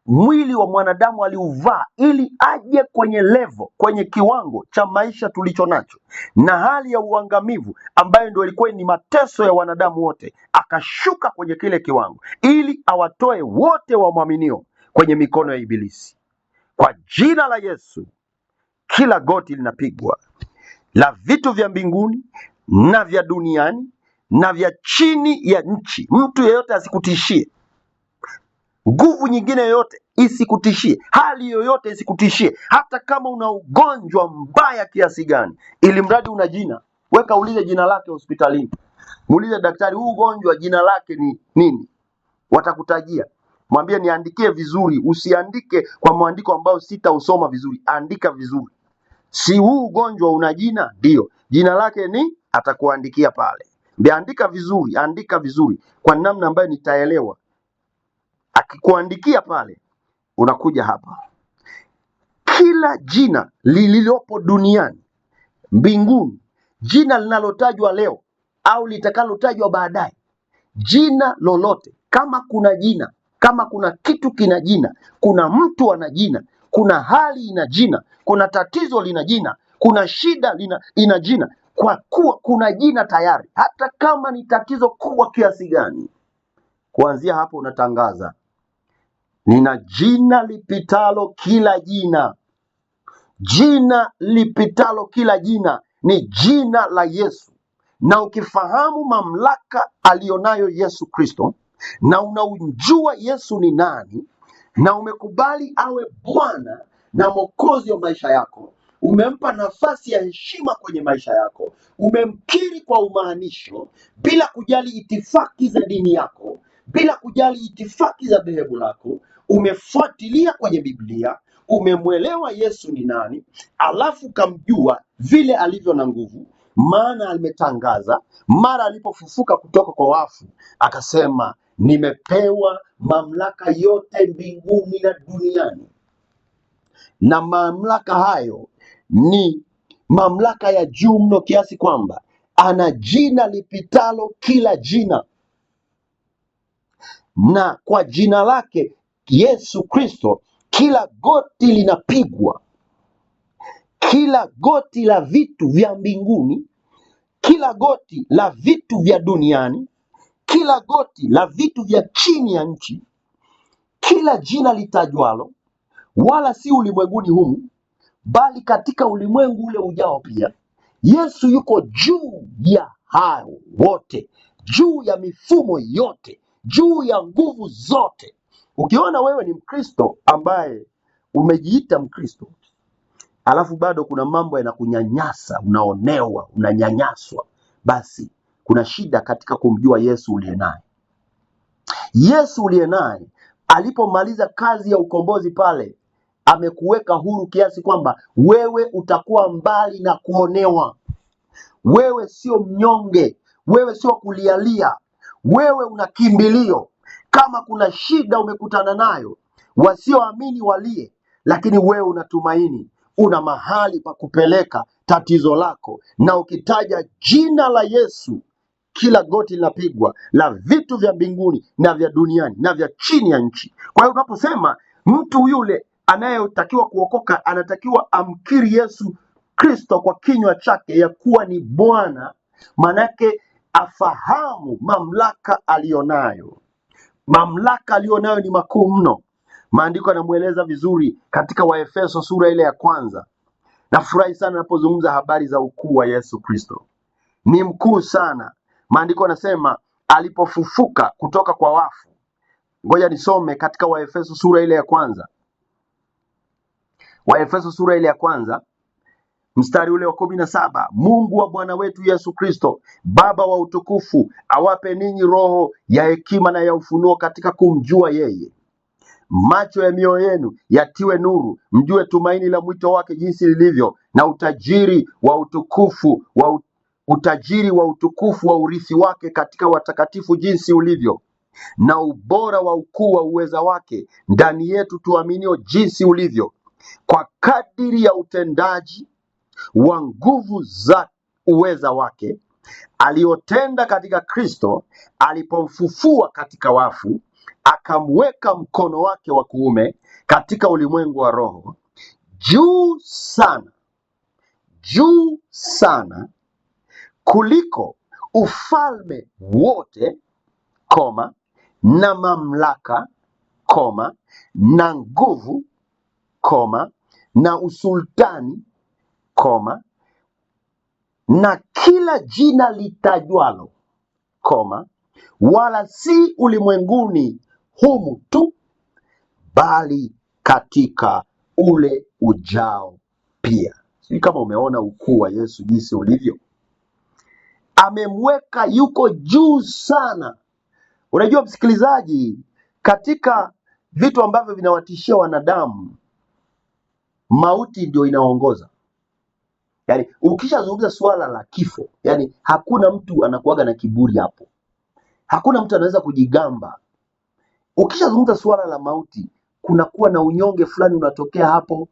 mwili wa mwanadamu, aliuvaa ili aje kwenye levo, kwenye kiwango cha maisha tulicho nacho na hali ya uangamivu ambayo ndio ilikuwa ni mateso ya wanadamu wote. Akashuka kwenye kile kiwango ili awatoe wote wamwaminio kwenye mikono ya Ibilisi. Kwa jina la Yesu kila goti linapigwa, la vitu vya mbinguni na vya duniani na vya chini ya nchi. Mtu yeyote asikutishie, nguvu nyingine yoyote isikutishie, hali yoyote isikutishie, hata kama una ugonjwa mbaya kiasi gani, ili mradi una jina. Weka ulize jina lake hospitalini, muulize daktari, huu ugonjwa jina lake ni nini? Watakutajia. Mwambie niandikie vizuri, usiandike kwa mwandiko ambao sitausoma vizuri, andika vizuri. Si huu ugonjwa una jina? Ndio. Jina lake ni, atakuandikia pale. Andika vizuri, andika vizuri kwa namna ambayo nitaelewa. Akikuandikia pale, unakuja hapa. Kila jina lililopo duniani, mbinguni, jina linalotajwa leo au litakalotajwa baadaye, jina lolote, kama kuna jina, kama kuna kitu kina jina, kuna mtu ana jina, kuna hali ina jina, kuna tatizo lina jina, kuna shida ina jina, kwa kuwa kuna jina tayari, hata kama ni tatizo kubwa kiasi gani. Kuanzia hapo unatangaza, nina jina lipitalo kila jina. Jina lipitalo kila jina ni jina la Yesu. Na ukifahamu mamlaka alionayo Yesu Kristo, na unaujua Yesu ni nani, na umekubali awe Bwana na Mwokozi wa maisha yako, umempa nafasi ya heshima kwenye maisha yako, umemkiri kwa umaanisho, bila kujali itifaki za dini yako, bila kujali itifaki za dhehebu lako, umefuatilia kwenye Biblia, umemwelewa Yesu ni nani, alafu kamjua vile alivyo na nguvu, maana ametangaza mara alipofufuka kutoka kwa wafu, akasema nimepewa mamlaka yote mbinguni na duniani. Na mamlaka hayo ni mamlaka ya juu mno, kiasi kwamba ana jina lipitalo kila jina, na kwa jina lake Yesu Kristo kila goti linapigwa, kila goti la vitu vya mbinguni, kila goti la vitu vya duniani, kila goti la vitu vya chini ya nchi, kila jina litajwalo, wala si ulimwenguni humu, bali katika ulimwengu ule ujao pia. Yesu yuko juu ya hao wote, juu ya mifumo yote, juu ya nguvu zote. Ukiona wewe ni Mkristo ambaye umejiita Mkristo, alafu bado kuna mambo yanakunyanyasa, unaonewa, unanyanyaswa, basi kuna shida katika kumjua Yesu uliye naye. Yesu uliye naye alipomaliza kazi ya ukombozi pale, amekuweka huru kiasi kwamba wewe utakuwa mbali na kuonewa. Wewe sio mnyonge, wewe sio kulialia, wewe una kimbilio. Kama kuna shida umekutana nayo, wasioamini walie, lakini wewe unatumaini, una mahali pa kupeleka tatizo lako, na ukitaja jina la Yesu kila goti linapigwa, la vitu vya mbinguni na vya duniani na vya chini ya nchi. Kwa hiyo unaposema mtu yule anayetakiwa kuokoka anatakiwa amkiri Yesu Kristo kwa kinywa chake ya kuwa ni Bwana, manake afahamu mamlaka alionayo. Mamlaka alionayo ni makuu mno. Maandiko yanamweleza vizuri katika Waefeso sura ile ya 1. Nafurahi sana napozungumza habari za ukuu wa Yesu Kristo. Ni mkuu sana. Maandiko yanasema alipofufuka kutoka kwa wafu. Ngoja nisome katika Waefeso sura ile ya 1. Waefeso sura ile ya 1 mstari ule wa 17. Mungu wa Bwana wetu Yesu Kristo, Baba wa utukufu, awape ninyi roho ya hekima na ya ufunuo katika kumjua yeye. Macho ya mioyo yenu yatiwe nuru, mjue tumaini la mwito wake jinsi lilivyo, na utajiri wa utukufu wa urithi wake katika watakatifu jinsi ulivyo, na ubora wa ukuu wa uweza wake ndani yetu tuaminio jinsi ulivyo, kwa kadiri ya utendaji wa nguvu za uweza wake aliotenda katika Kristo alipomfufua katika wafu, akamweka mkono wake wa kuume katika ulimwengu wa roho, juu sana kuliko ufalme wote, na mamlaka, na nguvu, na usultani, na kila jina litajwalo, wala si ulimwenguni humu tu, bali katika ule ujao pia. Sijui kama umeona ukuu wa Yesu jinsi ulivyo. Amemweka yuko juu sana. Unajua msikilizaji, katika vitu ambavyo vinawatishia wanadamu, mauti ndio inaongoza. Yaani ukishazungumza suala la kifo, yani hakuna mtu anakuaga na kiburi hapo. Hakuna mtu anaweza kujigamba. Ukishazungumza suala la mauti, kunakuwa na unyonge fulani unatokea hapo,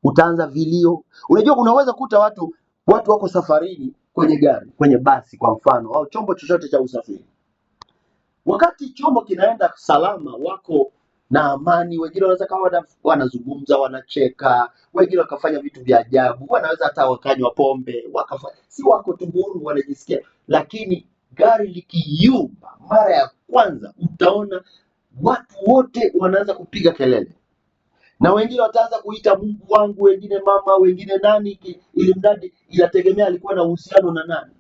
utaanza vilio. Unajua unaweza kuta watu wako safarini kwenye gari, kwenye basi kwa mfano, au chombo chochote cha usafiri. Wakati chombo kinaenda salama, wako na amani, wengine wanaweza kama wanazungumza, wanacheka, wengine wakafanya vitu vya ajabu, wanaweza hata wakanywa pombe, si wako tu huru, wanajisikia. Lakini gari likiyumba mara ya kwanza, utaona watu wote wanaanza kupiga kelele, na wengine wataanza kuita Mungu wangu, wengine mama, wengine nani, ili mradi inategemea alikuwa na uhusiano na nani.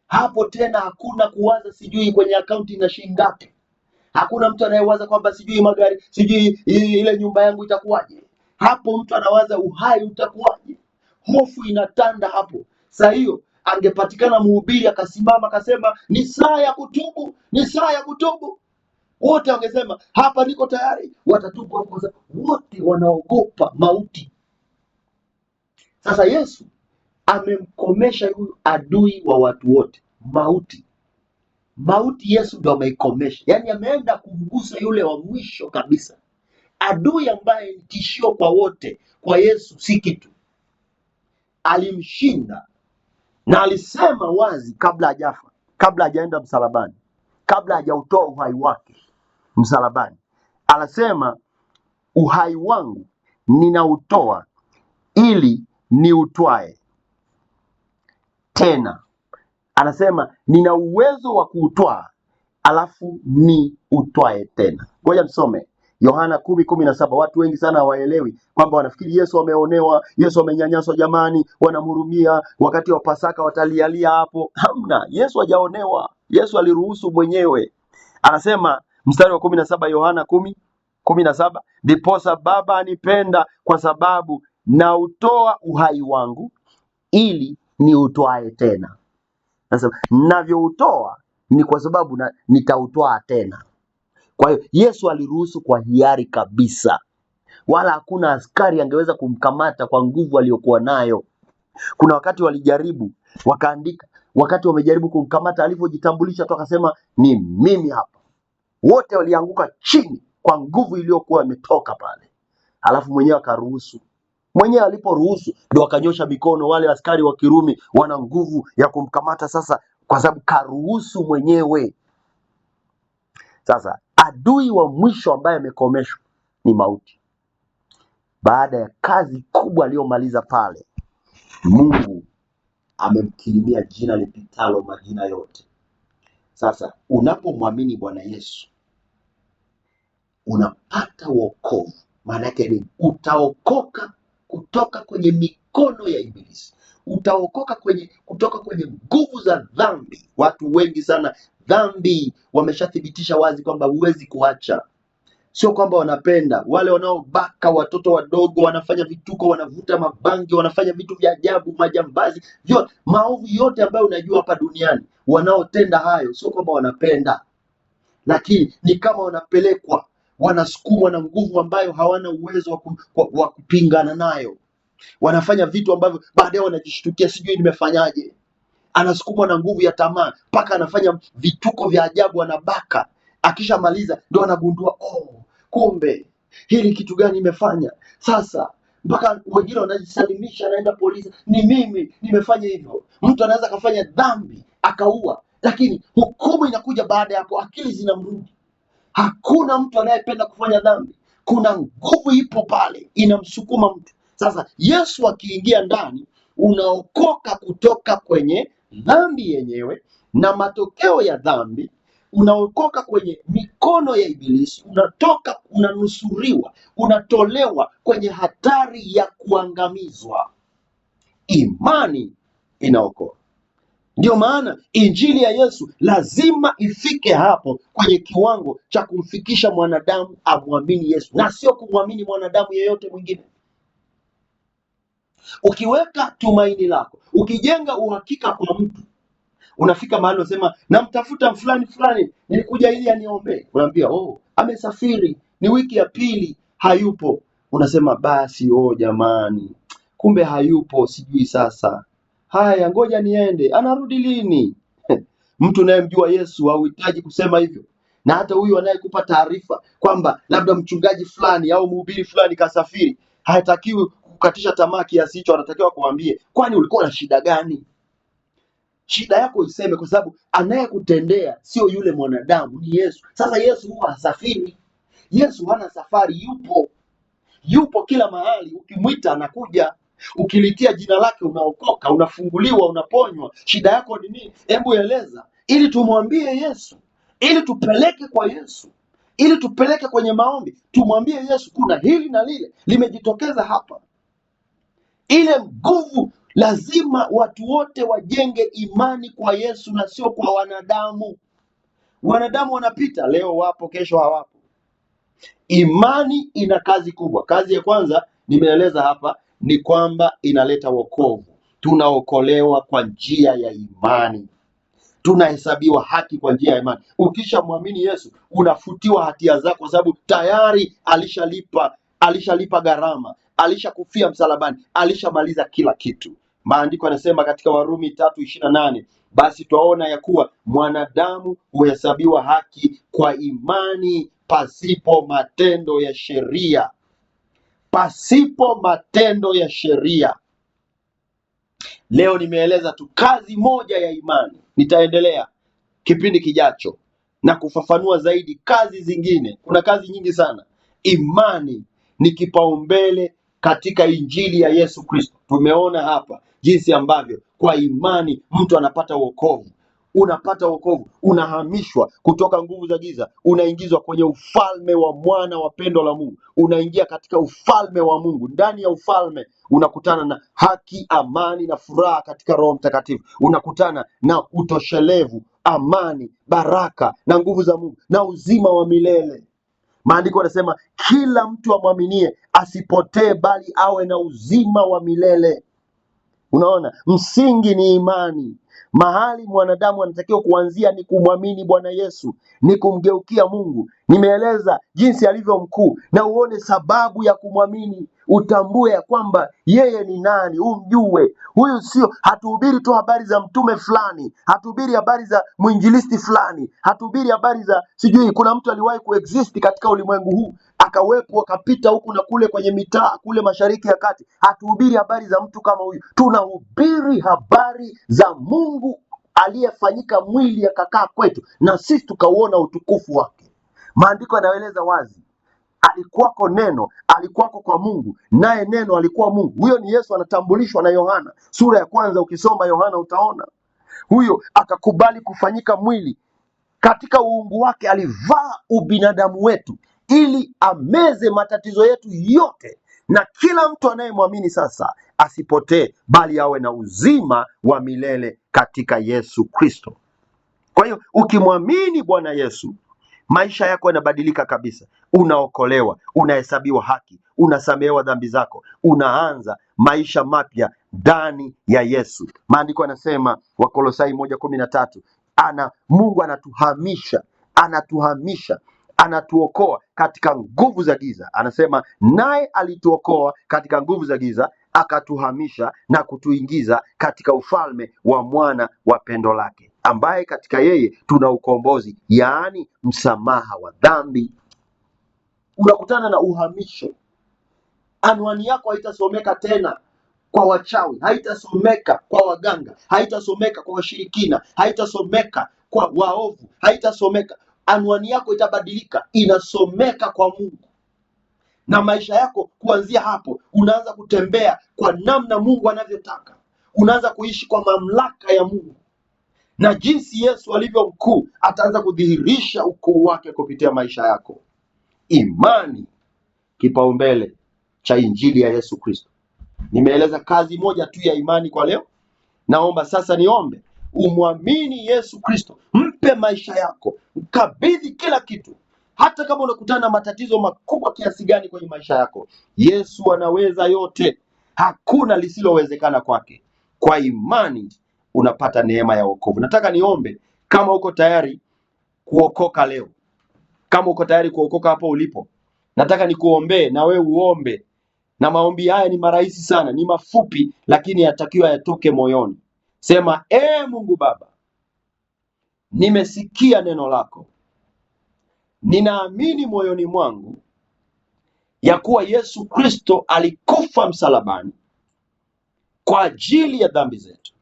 Hapo tena hakuna kuwaza sijui kwenye akaunti ina shilingi ngapi. Hakuna mtu anayewaza kwamba sijui magari, sijui ile nyumba yangu itakuwaje. Hapo mtu anawaza uhai utakuwaje. Hofu inatanda hapo. Saa hiyo angepatikana mhubiri akasimama akasema ni saa ya kutubu, ni saa ya kutubu, wote wangesema hapa niko tayari, watatubu hapo, kwa sababu wote wanaogopa mauti. Sasa Yesu amemkomesha huyu adui wa watu wote, mauti. Mauti Yesu ndo ameikomesha, yaani ameenda kumgusa yule wa mwisho kabisa, adui ambaye ni tishio kwa wote. Kwa Yesu si kitu, alimshinda. Na alisema wazi kabla hajafa, kabla hajaenda msalabani, kabla hajautoa uhai wake msalabani, anasema uhai wangu ninautoa ili niutwae tena. Anasema nina uwezo wa kuutwaa alafu ni utwae tena. Ngoja nisome Yohana 10:17. Watu wengi sana hawaelewi kwamba wanafikiri Yesu ameonewa, Yesu amenyanyaswa. Jamani, wanamhurumia, wakati wa Pasaka watalialia hapo. Hamna, Yesu hajaonewa. Yesu aliruhusu mwenyewe. Anasema mstari wa 17, Yohana 10:17, ndiposa Baba anipenda kwa sababu nautoa uhai wangu ili niutwae tena. Nasema ninavyoutoa ni kwa sababu nitautoa tena. Kwa hiyo Yesu aliruhusu kwa hiari kabisa, wala hakuna askari angeweza kumkamata kwa nguvu aliyokuwa nayo. Kuna wakati walijaribu, wakaandika, wakati wamejaribu kumkamata, alivyojitambulisha tu akasema ni mimi hapa, wote walianguka chini kwa nguvu iliyokuwa imetoka pale. Alafu mwenyewe akaruhusu. Mwenyewe aliporuhusu ndio akanyosha mikono. Wale askari wa Kirumi wana nguvu ya kumkamata sasa, kwa sababu karuhusu mwenyewe. Sasa adui wa mwisho ambaye amekomeshwa ni mauti. Baada ya kazi kubwa aliyomaliza pale, Mungu amemkirimia jina lipitalo majina yote. Sasa unapomwamini Bwana Yesu unapata wokovu. Maana yake ni utaokoka kutoka kwenye mikono ya Ibilisi. Utaokoka kutoka kwenye nguvu za dhambi. Watu wengi sana dhambi wameshathibitisha wazi kwamba huwezi kuacha. Sio kwamba wanapenda. Wale wanaobaka watoto wadogo, wanafanya vituko, wanavuta mabangi, wanafanya vitu vya ajabu, majambazi, maovu yote ambayo unajua hapa duniani, wanaotenda hayo sio kwamba wanapenda, lakini ni kama wanapelekwa, wanasukumwa na nguvu ambayo hawana uwezo wa kupingana nayo. Wanafanya vitu ambavyo baadaye wanajishtukia, sijui nimefanyaje. Anasukumwa na nguvu ya tamaa mpaka anafanya vituko vya ajabu, anabaka. Akishamaliza ndio anagundua, kumbe hili kitu gani nimefanya. Sasa mpaka wengine wanajisalimisha, anaenda polisi, ni mimi nimefanya hivyo. Mtu anaweza kafanya dhambi akaua, lakini hukumu inakuja baada ya hapo, akili zinamrudi. Hakuna mtu anayependa kufanya dhambi. Kuna nguvu ipo pale inamsukuma mtu. Sasa Yesu akiingia ndani, unaokoka kutoka kwenye dhambi yenyewe na matokeo ya dhambi. Unaokoka kwenye mikono ya Ibilisi, unanusuriwa, unatolewa kwenye hatari ya kuangamizwa. Imani inaokoa. Ndio maana injili ya Yesu lazima ifike hapo kwenye kiwango cha kumfikisha mwanadamu amwamini Yesu na sio kumwamini mwanadamu yeyote mwingine. Ukiweka tumaini lako, ukijenga uhakika kwa mtu, unafika mahali unasema namtafuta fulani fulani, nilikuja ili aniombee. Unaambia amesafiri, ni wiki ya pili hayupo. Unasema basi jamani, kumbe hayupo, sijui sasa. Haya, ngoja niende, anarudi lini? Mtu unayemjua Yesu hauhitaji kusema hivyo. Na hata huyu anayekupa taarifa kwamba labda mchungaji fulani au mhubiri fulani kasafiri, hatakiwi kukatisha tamaa kiasi hicho. Anatakiwa kuambie, kwani ulikuwa na shida gani? Shida yako iseme, kwa sababu anayekutendea sio yule mwanadamu, ni Yesu. Sasa Yesu huwa hasafiri. Yesu hana safari, yupo kila mahali. Ukimwita anakuja, ukilitia jina lake unaokoka, unafunguliwa, unaponywa. Shida yako ni nini? Hebu eleza, ili tumwambie Yesu, ili tupeleke kwa Yesu, ili tupeleke kwenye maombi, tumwambie Yesu kuna hili na lile limejitokeza hapa. Ile nguvu, lazima watu wote wajenge imani kwa Yesu na sio kwa wanadamu. Wanadamu wanapita, leo wapo, kesho hawapo. Imani ina kazi kubwa. Kazi ya kwanza nimeeleza hapa ni kwamba inaleta wokovu. Tunaokolewa kwa njia ya imani, tunahesabiwa haki kwa njia ya imani. Ukishamwamini Yesu unafutiwa hatia zako, kwa sababu tayari alishalipa gharama, alishakufia msalabani, alishamaliza kila kitu. Maandiko yanasema katika Warumi 3:28, basi twaona ya kuwa mwanadamu huhesabiwa haki kwa imani pasipo matendo ya sheria. Pasipo matendo ya sheria. Leo nimeeleza tu kazi moja ya imani. Nitaendelea kipindi kijacho na kufafanua zaidi kazi zingine. Kuna kazi nyingi sana. Imani ni kipaumbele katika injili ya Yesu Kristo. Tumeona hapa jinsi ambavyo kwa imani mtu anapata wokovu. Unapata wokovu, unahamishwa kutoka nguvu za giza, unaingizwa kwenye ufalme wa mwana wa pendo la Mungu. Unaingia katika ufalme wa Mungu. Ndani ya ufalme unakutana na haki, amani na furaha katika Roho Mtakatifu. Unakutana na utoshelevu, amani, baraka na nguvu za Mungu na uzima wa milele. Maandiko yanasema kila mtu amwaminie asipotee, bali awe na uzima wa milele. Unaona, msingi ni imani. Mahali mwanadamu anatakiwa kuanzia ni kumwamini Bwana Yesu, ni kumgeukia Mungu. Nimeeleza jinsi alivyo mkuu, na uone sababu ya kumwamini. Utambue ya kwamba yeye ni nani, umjue. Huyu sio, hatuhubiri tu habari za mtume fulani, hatuhubiri habari za mwinjilisti fulani, hatuhubiri habari za sijui kuna mtu aliwahi kuexist katika ulimwengu huu akawepo akapita huku na kule kwenye mitaa kule Mashariki ya Kati. Hatuhubiri habari za mtu kama huyu, tunahubiri habari za Mungu aliyefanyika mwili akakaa kwetu na sisi tukauona utukufu wake. Maandiko yanaeleza wazi, alikuwako neno, alikuwako kwa Mungu, naye neno alikuwa Mungu. Huyo ni Yesu, anatambulishwa na Yohana sura ya 1. Ukisoma Yohana utaona huyo akakubali kufanyika mwili. Katika uungu wake alivaa ubinadamu wetu ili ameze matatizo yetu yote, na kila mtu anayemwamini sasa asipotee, bali awe na uzima wa milele katika Yesu Kristo. Kwa hiyo ukimwamini Bwana Yesu, maisha yako yanabadilika kabisa. Unaokolewa, unahesabiwa haki, unasamehewa dhambi zako, unaanza maisha mapya ndani ya Yesu. Maandiko yanasema Wakolosai 1:13, Mungu anatuhamisha, anatuokoa katika nguvu za giza. Anasema naye alituokoa katika nguvu za giza, akatuhamisha na kutuingiza katika ufalme wa mwana wa pendo lake, ambaye katika yeye tuna ukombozi, yaani msamaha wa dhambi. Unakutana na uhamisho. Anwani yako haitasomeka tena kwa wachawi, haitasomeka kwa waganga, haitasomeka kwa washirikina, haitasomeka kwa waovu, haitasomeka. Anwani yako itabadilika, inasomeka kwa Mungu. Na maisha yako kuanzia hapo unaanza kutembea kwa namna Mungu anavyotaka. Unaanza kuishi kwa mamlaka ya Mungu. Na jinsi Yesu alivyo mkuu, ataanza kudhihirisha ukuu wake kupitia maisha yako. Imani, kipaumbele cha injili ya Yesu Kristo. Nimeeleza kazi moja tu ya imani kwa leo. Naomba sasa niombe umwamini Yesu Kristo, mpe maisha yako, mkabidhi kila kitu. Hata kama unakutana na matatizo makubwa kiasi gani kwenye maisha yako, Yesu anaweza yote, hakuna lisilowezekana kwake. Kwa imani unapata neema ya wokovu. Nataka niombe, kama uko tayari kuokoka leo, kama uko tayari kuokoka hapo ulipo, nataka nikuombee na wewe uombe. Na maombi haya ni marahisi sana, ni mafupi, lakini yatakiwa yatoke moyoni. Sema, Mungu Baba, nimesikia neno lako, ninaamini moyoni mwangu ya kuwa Yesu Kristo alikufa msalabani kwa ajili ya dhambi zetu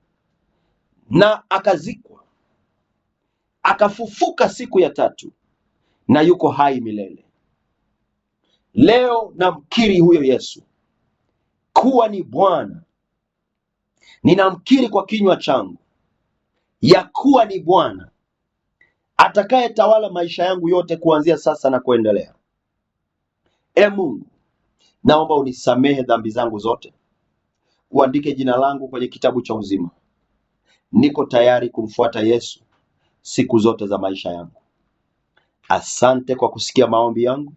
na akazikwa, akafufuka siku ya tatu na yuko hai milele. Leo namkiri huyo Yesu kuwa ni Bwana. Ninamkiri kwa kinywa changu ya kuwa ni Bwana atakayetawala maisha yangu yote kuanzia sasa na kuendelea. Mungu, naomba unisamehe dhambi zangu zote, uandike jina langu kwenye kitabu cha uzima. Niko tayari kumfuata Yesu siku zote za maisha yangu. Asante kwa kusikia maombi yangu.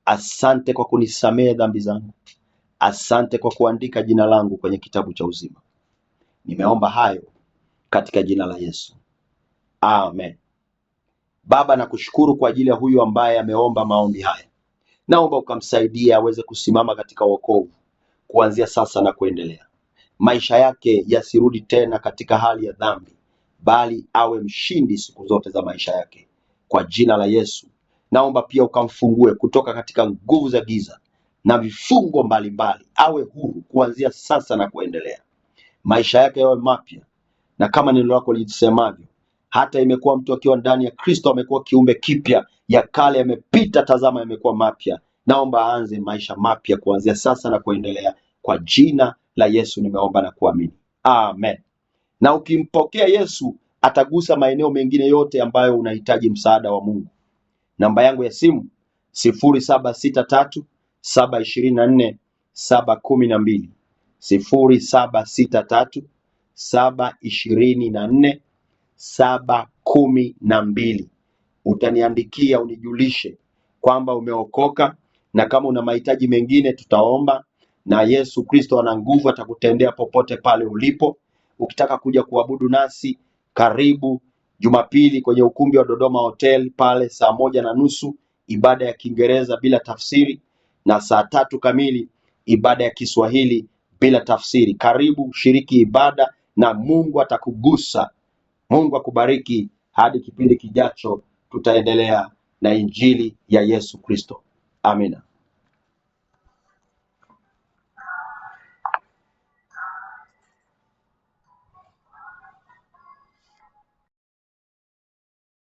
Asante kwa kunisamehe dhambi zangu. Asante kwa kuandika jina langu kwenye kitabu cha uzima. Nimeomba hayo katika jina la Yesu. Amen. Baba, nakushukuru kwa ajili ya huyu ambaye ameomba maombi haya. Naomba ukamsaidia aweze kusimama katika wokovu kuanzia sasa na kuendelea. Maisha yake yasirudi tena katika hali ya dhambi, bali awe mshindi siku zote za maisha yake. Kwa jina la Yesu, naomba pia ukamfungue kutoka katika nguvu za giza na vifungo mbalimbali, awe huru kuanzia sasa na kuendelea. Maisha yake yawe mapya, na kama neno lako lisemavyo, hata imekuwa mtu akiwa ndani ya Kristo amekuwa kiumbe kipya, ya kale yamepita, tazama yamekuwa mapya. Naomba aanze maisha mapya kuanzia sasa na kuendelea. Kwa jina la Yesu nimeomba na kuamini. Amen. Na ukimpokea Yesu, atagusa maeneo mengine yote ambayo unahitaji msaada wa Mungu. Namba yangu ya simu 0763 724 712, 0763 724 712. Utaniandikia unijulishe kwamba umeokoka, na kama una mahitaji mengine tutaomba, na Yesu Kristo ana nguvu, atakutendea popote pale ulipo. Ukitaka kuja kuabudu nasi, karibu Jumapili kwenye ukumbi wa Dodoma Hotel pale saa 1:30 ibada ya Kiingereza bila tafsiri, na saa 3 kamili ibada ya Kiswahili bila tafsiri. Karibu, shiriki ibada na Mungu atakugusa. Mungu akubariki. Hadi kipindi kijacho, tutaendelea na injili ya Yesu Kristo. Amina.